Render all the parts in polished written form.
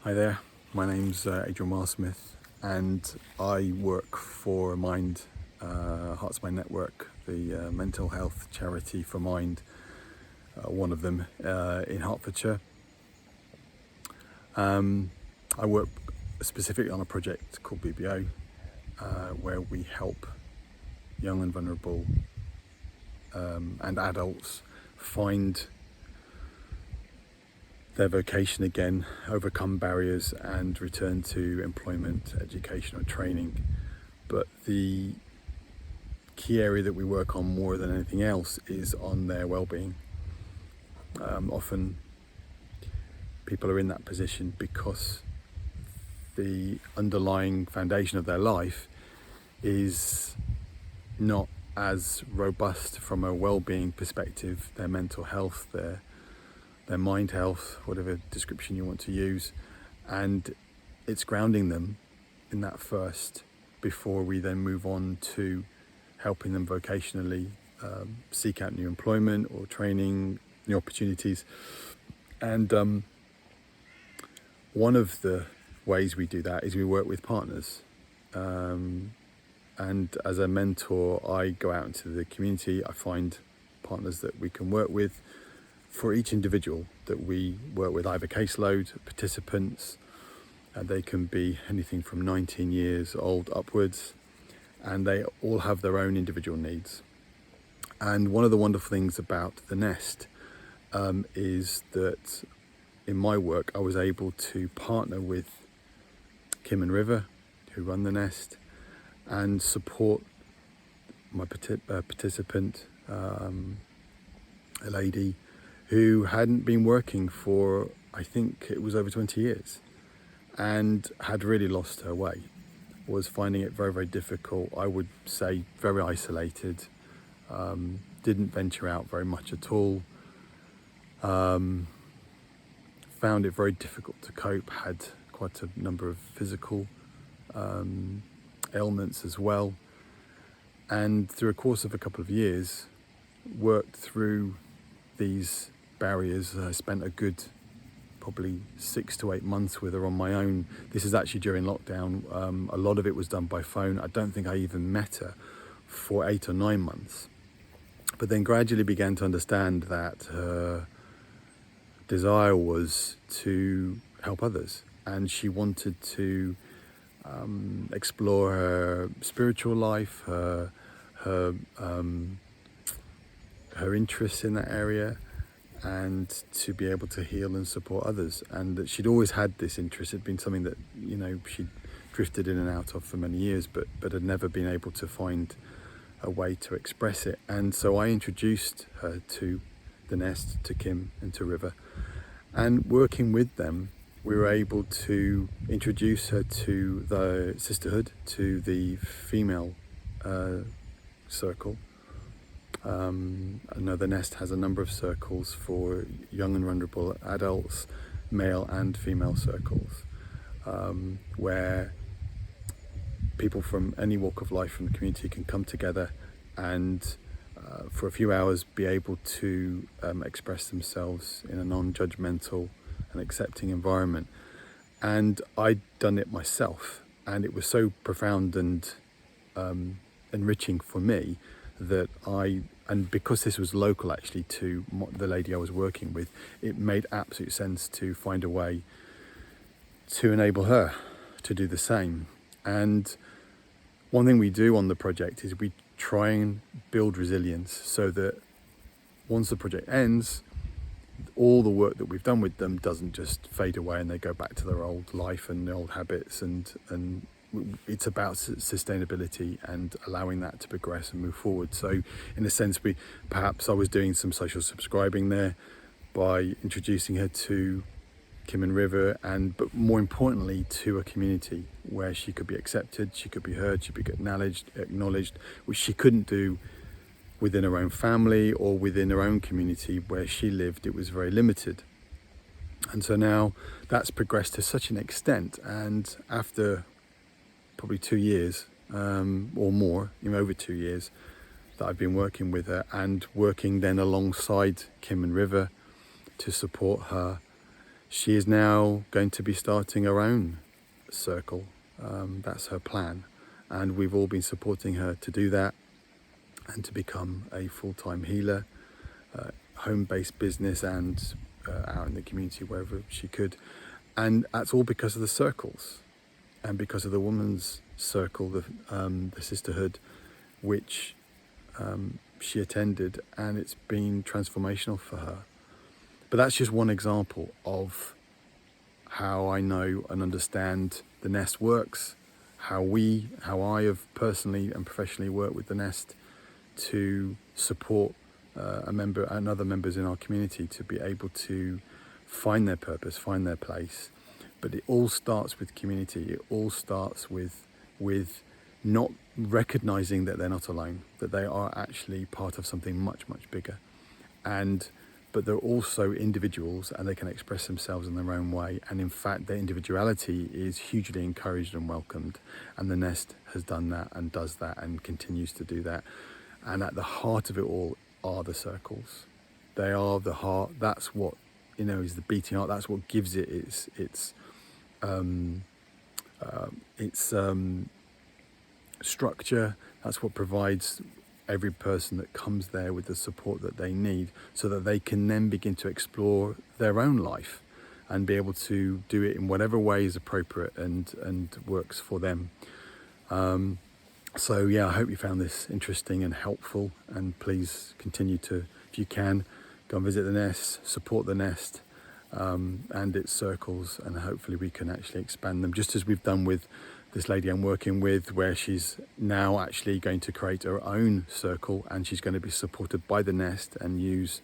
Hi there, my name's Adrian Wildsmith and I work for Mind, Hearts Mind Network, the mental health charity for Mind, one of them in Hertfordshire. I work specifically on a project called BBO where we help young and vulnerable and adults find their vocation again, overcome barriers and return to employment, education or training. But the key area that we work on more than anything else is on their well-being. Often people are in that position because the underlying foundation of their life is not as robust from a well-being perspective, their mental health, their mind health, whatever description you want to use, and it's grounding them in that first before we then move on to helping them vocationally seek out new employment or training, new opportunities. And one of the ways we do that is we work with partners, and as a mentor I go out into the community, I find partners that we can work with. For each individual that we work with, I have a caseload of participants. They can be anything from 19 years old upwards, and they all have their own individual needs. And one of the wonderful things about the Nest is that in my work I was able to partner with Kim and River, who run the Nest, and support my participant, a lady who hadn't been working for, I think it was over 20 years, and had really lost her way, was finding it very, very difficult, I would say very isolated, didn't venture out very much at all, found it very difficult to cope, had quite a number of physical ailments as well, and through a course of a couple of years worked through these barriers. I spent a good probably 6 to 8 months with her on my own. This is actually during lockdown. A lot of it was done by phone. I don't think I even met her for 8 or 9 months, but then gradually began to understand that her desire was to help others, and she wanted to explore her spiritual life, her interests in that area, and to be able to heal and support others. And that she'd always had this interest. It'd been something that, you know, she'd drifted in and out of for many years, but had never been able to find a way to express it. And so I introduced her to the Nest, to Kim and to River, and working with them we were able to introduce her to the sisterhood, to the female circle. I know the Nest has a number of circles for young and vulnerable adults, male and female circles, where people from any walk of life from the community can come together and for a few hours be able to express themselves in a non-judgmental and accepting environment. And I'd done it myself, and it was so profound and enriching for me that and because this was local actually to the lady I was working with, it made absolute sense to find a way to enable her to do the same. And one thing we do on the project is we try and build resilience so that once the project ends, all the work that we've done with them doesn't just fade away and they go back to their old life and their old habits, and it's about sustainability and allowing that to progress and move forward. So in a sense, perhaps I was doing some social subscribing there by introducing her to Kim and River, but more importantly to a community where she could be accepted, she could be heard, she could be acknowledged, which she couldn't do within her own family or within her own community where she lived. It was very limited. And so now that's progressed to such an extent, and after probably 2 years or more, over 2 years that I've been working with her, and working then alongside Kim and River to support her, She is now going to be starting her own circle. That's her plan, and we've all been supporting her to do that and to become a full-time healer, home-based business, and out in the community wherever she could. And that's all because of the circles and because of the woman's circle, the sisterhood, which she attended, and it's been transformational for her. But that's just one example of how I know and understand the Nest works, how I have personally and professionally worked with the Nest to support and other members in our community to be able to find their purpose, find their place. But it all starts with community. It all starts with not recognizing that they're not alone, that they are actually part of something much, much bigger. But they're also individuals, and they can express themselves in their own way. And in fact, their individuality is hugely encouraged and welcomed. And the Nest has done that and does that and continues to do that. And at the heart of it all are the circles. They are the heart. That's what, is the beating heart. That's what gives it its structure. That's what provides every person that comes there with the support that they need, so that they can then begin to explore their own life and be able to do it in whatever way is appropriate and works for them. So yeah, I hope you found this interesting and helpful, and please continue to, if you can, go and visit the Nest, support the Nest and its circles, and hopefully we can actually expand them, just as we've done with this lady I'm working with, where she's now actually going to create her own circle, and she's going to be supported by the Nest and use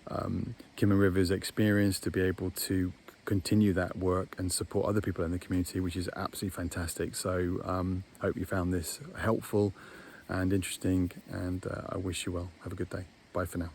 Kim and River's experience to be able to continue that work and support other people in the community, which is absolutely fantastic. So hope you found this helpful and interesting, and I wish you well. Have a good day. Bye for now.